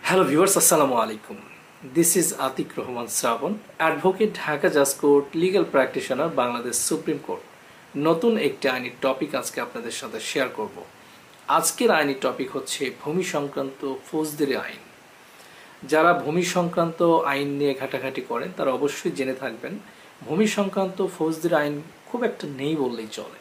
Hello viewers, আসসালামু আলাইকুম। This is Atiq Rahman Shrabon, advocate, Dhaka জাজ court, legal practitioner, Bangladesh supreme court. নতুন একটি আইনি টপিক আজকে আপনাদের সাথে শেয়ার করব। আজকের আইনি টপিক হচ্ছে ভূমি সংক্রান্ত ফৌজদারি আইন। যারা ভূমি সংক্রান্ত আইন নিয়ে ঘাটাঘাটি করেন তারা অবশ্যই জেনে থাকবেন ভূমি সংক্রান্ত ফৌজদারি আইন খুব একটা নেই বললেই চলে।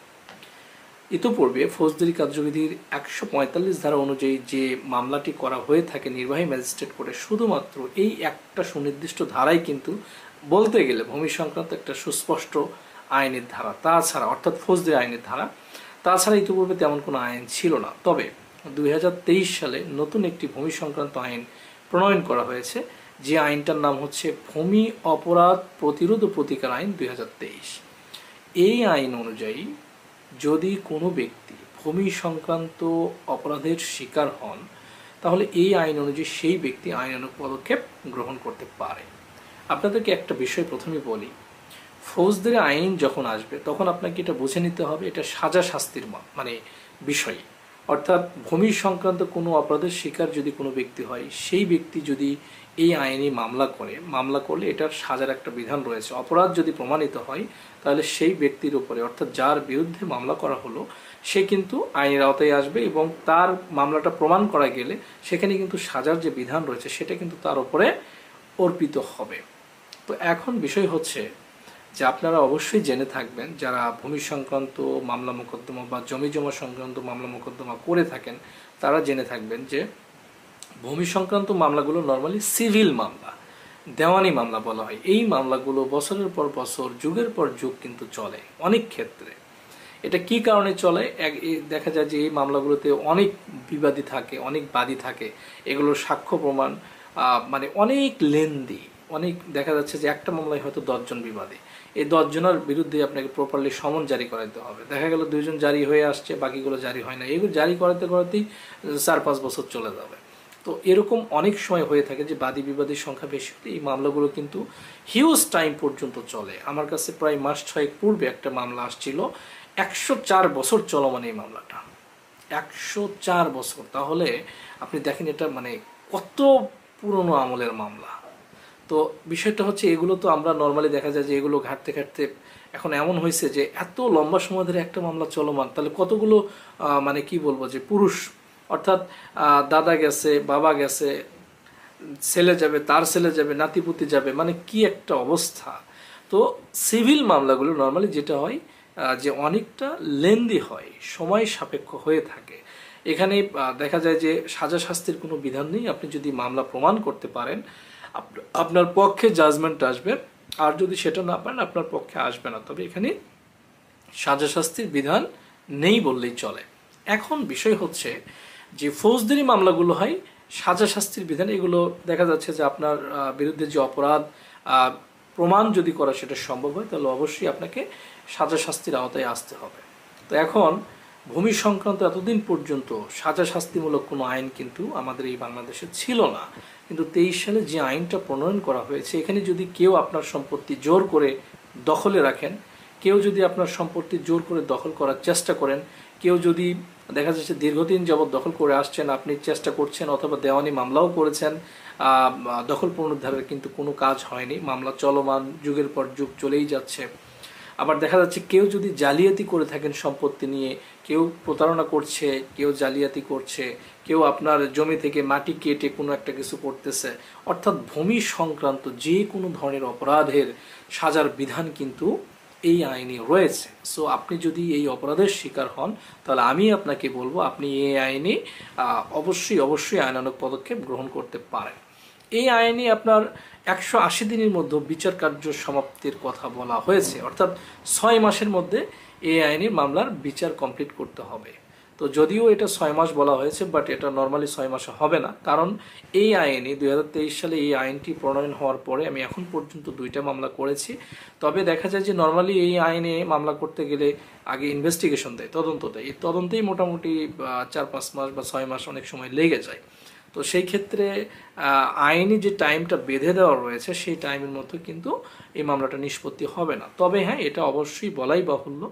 ইতোপূর্বে ফৌজদারি কার্যবিধির ১৪৫ ধারা অনুযায়ী যে মামলাটি করা হয়ে থাকে নির্বাহী ম্যাজিস্ট্রেট কোর্টে, শুধুমাত্র এই একটা সুনির্দিষ্ট ধারাই কিন্তু বলতে গেলে ভূমি সংক্রান্ত একটা সুস্পষ্ট আইনের ধারা, তাছাড়া অর্থাৎ ফৌজদারি আইনের ধারা। তাছাড়া ইতিপূর্বে তেমন কোনো আইন ছিল না। তবে ২০২৩ সালে নতুন একটি ভূমি সংক্রান্ত আইন প্রণয়ন করা হয়েছে, যে আইনটার নাম হচ্ছে ভূমি অপরাধ প্রতিরোধ ও প্রতিকার আইন ২০২৩। এই আইন অনুযায়ী যদি কোনো ব্যক্তি ভূমি সংক্রান্ত অপরাধের শিকার হন, তাহলে এই আইন অনুযায়ী সেই ব্যক্তি আইনানুগ পদক্ষেপ গ্রহণ করতে পারে। আপনাদেরকে একটা বিষয় প্রথমে বলি, ফৌজদারি আইন যখন আসবে তখন আপনাকে এটা বুঝে নিতে হবে এটা সাজা শাস্তির বিষয়। অর্থাৎ ভূমি সংক্রান্ত কোনো অপরাধের শিকার যদি কোনো ব্যক্তি হয়, সেই ব্যক্তি যদি এই আইনি মামলা করলে এটার সাজার একটা বিধান রয়েছে। অপরাধ যদি প্রমাণিত হয় তাহলে সেই ব্যক্তির উপরে, অর্থাৎ যার বিরুদ্ধে মামলা করা হলো, সে কিন্তু আইনের আওতায় আসবে এবং তার মামলাটা প্রমাণ করা গেলে সেখানে কিন্তু সাজার যে বিধান রয়েছে সেটা কিন্তু তার উপরে অর্পিত হবে। তো এখন বিষয় হচ্ছে যে আপনারা অবশ্যই জেনে থাকবেন, যারা ভূমি সংক্রান্ত মামলা মোকদ্দমা বা জমি জমা সংক্রান্ত মামলা মোকদ্দমা করে থাকেন তারা জেনে থাকবেন যে ভূমি সংক্রান্ত মামলাগুলো নর্মালি সিভিল মামলা, দেওয়ানি মামলা বলা হয়। এই মামলাগুলো বছরের পর বছর, যুগের পর যুগ কিন্তু চলে। অনেক ক্ষেত্রে এটা কি কারণে চলে, দেখা যায় যে এই মামলাগুলোতে অনেক বিবাদী থাকে, অনেক বাদী থাকে, এগুলোর সাক্ষ্য প্রমাণ অনেক লেন্দি। অনেক দেখা যাচ্ছে যে একটা মামলায় হয়তো 10 জন বিবাদী, এই 10 জনের বিরুদ্ধে আপনাকে প্রপারলি সমন জারি করাতে হবে। দেখা গেল 2 জন জারি হয়ে আসছে, বাকিগুলো জারি হয় না। এগুলো জারি করাতেই 4-5 বছর চলে যাবে। তো এরকম অনেক সময় হয়ে থাকে যে বাদী বিবাদীর সংখ্যা বেশি হলে এই মামলাগুলো কিন্তু হিউজ টাইম পর্যন্ত চলে। আমার কাছে প্রায় মাস 6 পূর্বে একটা মামলা আসছিল, 104 বছর চলমান এই মামলাটা। 104 বছর, তাহলে আপনি দেখেন এটা কত পুরনো আমলের মামলা। তো বিষয়টা হচ্ছে এগুলো তো আমরা নর্মালি দেখা যায় যে এগুলো ঘাটতে ঘাটতে এখন এমন হয়েছে যে এত লম্বা সময় ধরে একটা মামলা চলমান, তাহলে কতগুলো কি বলবো যে পুরুষ, অর্থাৎ দাদা গেছে, বাবা গেছে, ছেলে যাবে, তার ছেলে যাবে, নাতিপুতি যাবে, কি একটা অবস্থা। তো সিভিল মামলাগুলো নর্মালি যেটা হয় যে অনেকটা লেন্দি হয়, সময় সাপেক্ষ হয়ে থাকে। এখানে দেখা যায় যে সাজা শাস্তির কোনো বিধান নেই। আপনি যদি মামলা প্রমাণ করতে পারেন আপনার পক্ষে জাজমেন্ট আসবে, আর যদি সেটা না পারেন আপনার পক্ষে আসবে না। তবে এখানে সাজা শাস্তির বিধান নেই বললেই চলে। এখন বিষয় হচ্ছে যে ফৌজদারি মামলাগুলো হয় সাজা শাস্তির বিধান। এগুলো দেখা যাচ্ছে যে আপনার বিরুদ্ধে যে অপরাধ প্রমাণ যদি করা সেটা সম্ভব হয়, তাহলে অবশ্যই আপনাকে সাজা শাস্তির আওতায় আসতে হবে। তো এখন ভূমি সংক্রান্ত এতদিন পর্যন্ত সাজা শাস্তিমূলক কোনো আইন কিন্তু আমাদের এই বাংলাদেশে ছিল না। কিন্তু 23 সালে যে আইনটা প্রণয়ন করা হয়েছে, এখানে যদি কেউ আপনার সম্পত্তি জোর করে দখলে রাখেন, কেউ যদি আপনার সম্পত্তি জোর করে দখল করার চেষ্টা করেন, কেউ যদি দেখা যাচ্ছে দীর্ঘদিন যাবৎ দখল করে আসছেন, আপনি চেষ্টা করছেন অথবা দেওয়ানি মামলাও করেছেন, দখল পুনরুদ্ধারের কিন্তু কোনো কাজ হয়নি, মামলা চলমান, যুগের পর যুগ চলেই যাচ্ছে। আবার দেখা যাচ্ছে কেউ যদি জালিয়াতি করে থাকেন সম্পত্তি নিয়ে, কেউ প্রতারণা করছে, কেউ জালিয়াতি করছে, কেউ আপনার জমি থেকে মাটি কেটে কোনো একটা কিছু করতেছে, অর্থাৎ ভূমি সংক্রান্ত যে কোনো ধরনের অপরাধের সাজার বিধান কিন্তু এই আইনে রয়েছে। সো আপনি যদি এই অপরাধের শিকার হন তাহলে আমি আপনাকে বলবো আপনি এই আইনে অবশ্যই আইনানুগ পদক্ষেপ গ্রহণ করতে পারেন। এই আইনে আপনার 180 দিনের মধ্যে বিচার কার্য সমাপ্তির কথা বলা হয়েছে, অর্থাৎ 6 মাসের মধ্যে এই আইনের মামলার বিচার কমপ্লিট করতে হবে। তো যদিও এটা 6 মাস বলা হয়েছে, বাট এটা নর্মালি 6 মাসে হবে না, কারণ এই আইনে 2023 সালে এই আইনটি প্রণয়ন হওয়ার পরে আমি এখন পর্যন্ত 2টা মামলা করেছি। তবে দেখা যায় যে নর্মালি এই আইনে মামলা করতে গেলে আগে ইনভেস্টিগেশন দেয়, তদন্ত দেয়। এই তদন্তেই মোটামুটি 4-5 মাস বা 6 মাস অনেক সময় লেগে যায়। তো সেই ক্ষেত্রে আইনি যে টাইমটা বেঁধে দেওয়া রয়েছে সেই টাইমের মধ্যে কিন্তু এই মামলাটা নিষ্পত্তি হবে না। তবে হ্যাঁ, এটা অবশ্যই বলাই বাহুল্য,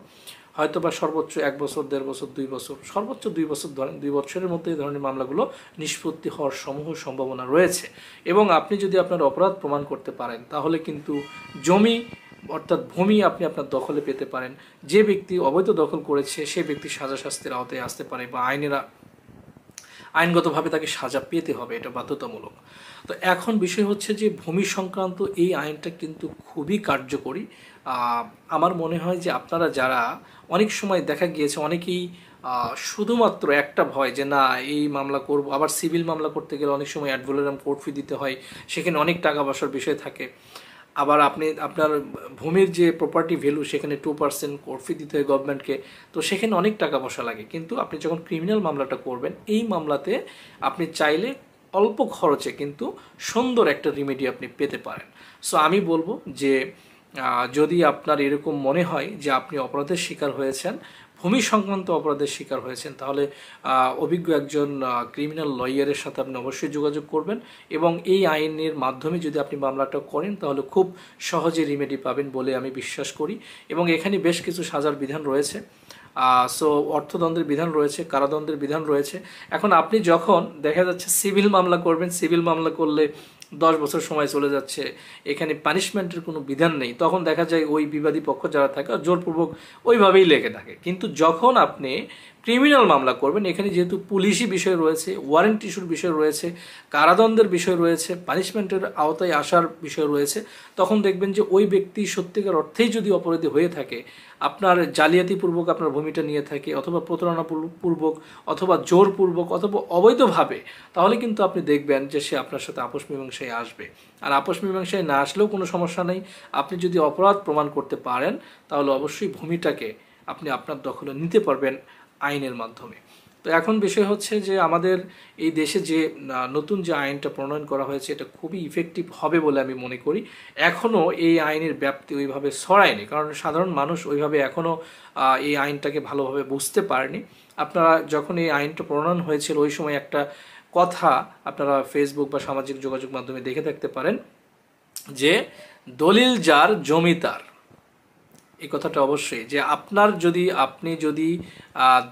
হয়তো বা সর্বোচ্চ 1 বছর, 1.5 বছর, 2 বছর, সর্বোচ্চ 2 বছর ধরেন, 2 বছরের মধ্যে এই ধরনের মামলাগুলো নিষ্পত্তি হওয়ার সমূহ সম্ভাবনা রয়েছে। এবং আপনি যদি আপনার অপরাধ প্রমাণ করতে পারেন তাহলে কিন্তু জমি অর্থাৎ ভূমি আপনি আপনার দখলে পেতে পারেন। যে ব্যক্তি অবৈধ দখল করেছে সে ব্যক্তি সাজা শাস্তির আওতায় আসতে পারে বা আইনগতভাবে তাকে সাজা পেতে হবে, এটা বাধ্যতামূলক। তো এখন বিষয় হচ্ছে যে ভূমি সংক্রান্ত এই আইনটা কিন্তু খুবই কার্যকরী। আমার মনে হয় যে আপনারা যারা অনেক সময় দেখা গিয়েছে অনেকেই শুধুমাত্র একটা ভয় যে না এই মামলা করব, আবার সিভিল মামলা করতে গেলে অনেক সময় অ্যাডভোকেট কোর্ট ফি দিতে হয়, সেখানে অনেক টাকা পয়সার বিষয় থাকে। আবার আপনি আপনার ভূমির যে প্রপার্টি ভ্যালু সেখানে 2% কোর্ট ফি দিতে হয় গভর্নমেন্টকে, তো সেখানে অনেক টাকা পয়সা লাগে। কিন্তু আপনি যখন ক্রিমিনাল মামলাটা করবেন, এই মামলাতে আপনি চাইলে অল্প খরচে কিন্তু সুন্দর একটা রিমেডি আপনি পেতে পারেন। সো আমি বলবো যে যদি আপনার এরকম মনে হয় যে আপনি অপরাধের শিকার হয়েছেন, ভূমি সংক্রান্ত অপরাধের শিকার হয়েছেন, তাহলে অভিজ্ঞ একজন ক্রিমিনাল লয়ারের সাথে আপনি অবশ্যই যোগাযোগ করবেন। এবং এই আইনের মাধ্যমে যদি আপনি মামলাটা করেন তাহলে খুব সহজে রিমেডি পাবেন বলে আমি বিশ্বাস করি। এবং এখানে বেশ কিছু সাজার বিধান রয়েছে। সো অর্থদণ্ডের বিধান রয়েছে, কারাদণ্ডের বিধান রয়েছে। এখন আপনি যখন দেখা যাচ্ছে সিভিল মামলা করবেন, সিভিল মামলা করলে 10 বছর সময় চলে যাচ্ছে, এখানে পানিশমেন্টের কোনো বিধান নেই, তখন দেখা যায় ওই বিবাদী পক্ষ যারা থাকে জোরপূর্বক ওইভাবেই লেগে থাকে। কিন্তু যখন আপনি ক্রিমিনাল মামলা করবেন, এখানে যেহেতু পুলিশি বিষয় রয়েছে, ওয়ারেন্ট ইস্যুর বিষয় রয়েছে, কারাদণ্ডের বিষয় রয়েছে, পানিশমেন্টের আওতায় আসার বিষয় রয়েছে, তখন দেখবেন যে ওই ব্যক্তি সত্যিকার অর্থেই যদি অপরাধী হয়ে থাকে, আপনার জালিয়াতিপূর্বক আপনার ভূমিটা নিয়ে থাকে, অথবা প্রতারণাপূর্বক, অথবা জোরপূর্বক, অথবা অবৈধভাবে, তাহলে কিন্তু আপনি দেখবেন যে সে আপনার সাথে আপোষ মীমাংসায় আসবে। আর আপোষ মীমাংসায় না আসলেও কোনো সমস্যা নেই, আপনি যদি অপরাধ প্রমাণ করতে পারেন তাহলে অবশ্যই ভূমিটাকে আপনি আপনার দখলে নিতে পারবেন আইনের মাধ্যমে। তো এখন বিষয় হচ্ছে যে আমাদের এই দেশে যে নতুন যে আইনটা প্রণয়ন করা হয়েছে এটা খুবই ইফেক্টিভ হবে বলে আমি মনে করি। এখনও এই আইনের ব্যাপ্তি ওইভাবে ছড়ায়নি, কারণ সাধারণ মানুষ ওইভাবে এখনও এই আইনটাকে ভালোভাবে বুঝতে পারেনি। আপনারা যখন এই আইনটা প্রণয়ন হয়েছিল ওই সময় একটা কথা আপনারা ফেসবুক বা সামাজিক যোগাযোগ মাধ্যমে দেখে থাকতে পারেন যে দলিল যার জমি তার। এই কথাটা অবশ্যই যে আপনি যদি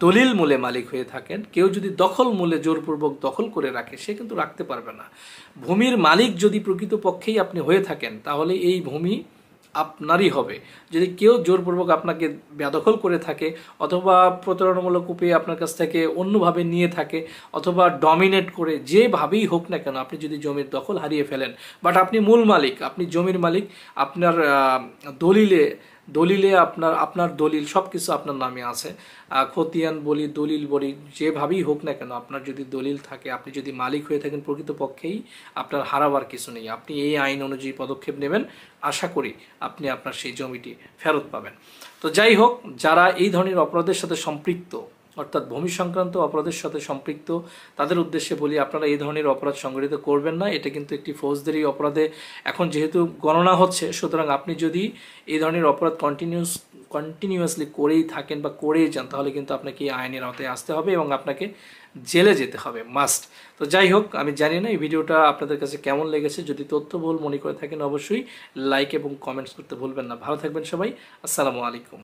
দলিল মূলে মালিক হয়ে থাকেন, কেউ যদি দখল মূলে জোরপূর্বক দখল করে রাখে সে কিন্তু রাখতে পারবে না। ভূমির মালিক যদি প্রকৃতপক্ষেই আপনি হয়ে থাকেন তাহলে এই ভূমি আপনারই হবে। যদি কেউ জোরপূর্বক আপনাকে বেদখল করে থাকে, অথবা প্রতারণামূলক উপায়ে আপনার কাছ থেকে অন্যভাবে নিয়ে থাকে, অথবা ডমিনেট করে, যেভাবেই হোক না কেন আপনি যদি জমির দখল হারিয়ে ফেলেন, বাট আপনি মূল মালিক, আপনি জমির মালিক, আপনার দলিলে আপনার দলিল সব কিছু আপনার নামে আছে, খতিয়ান বলি, দলিল বলি, যেভাবেই হোক না কেন আপনার যদি দলিল থাকে, আপনি যদি মালিক হয়ে থাকেন, প্রকৃতপক্ষেই আপনার হারাবার কিছু নেই। আপনি এই আইন অনুযায়ী পদক্ষেপ নেবেন, আশা করি আপনি আপনার সেই জমিটি ফেরত পাবেন। তো যাই হোক, যারা এই ধরনের অপরাধের সাথে সম্পৃক্ত, অর্থাৎ ভূমি সংক্রান্ত অপরাধের সাথে সম্পৃক্ত, তাদের উদ্দেশ্যে বলি আপনারা এই ধরনের অপরাধ সংগঠিত করবেন না। এটা কিন্তু একটি ফৌজদারি অপরাধে এখন যেহেতু গণনা হচ্ছে, সুতরাং আপনি যদি এই ধরনের অপরাধ কন্টিনিউয়াসলি করেই থাকেন বা করেই যান তাহলে কিন্তু আপনাকে এই আইনের আওতায় আসতে হবে এবং আপনাকে জেলে যেতে হবে, মাস্ট। তো যাই হোক, আমি জানি না এই ভিডিওটা আপনাদের কাছে কেমন লেগেছে। যদি তথ্যবহুল মনে করে থাকেন অবশ্যই লাইক এবং কমেন্টস করতে ভুলবেন না। ভালো থাকবেন সবাই, আসসালামু আলাইকুম।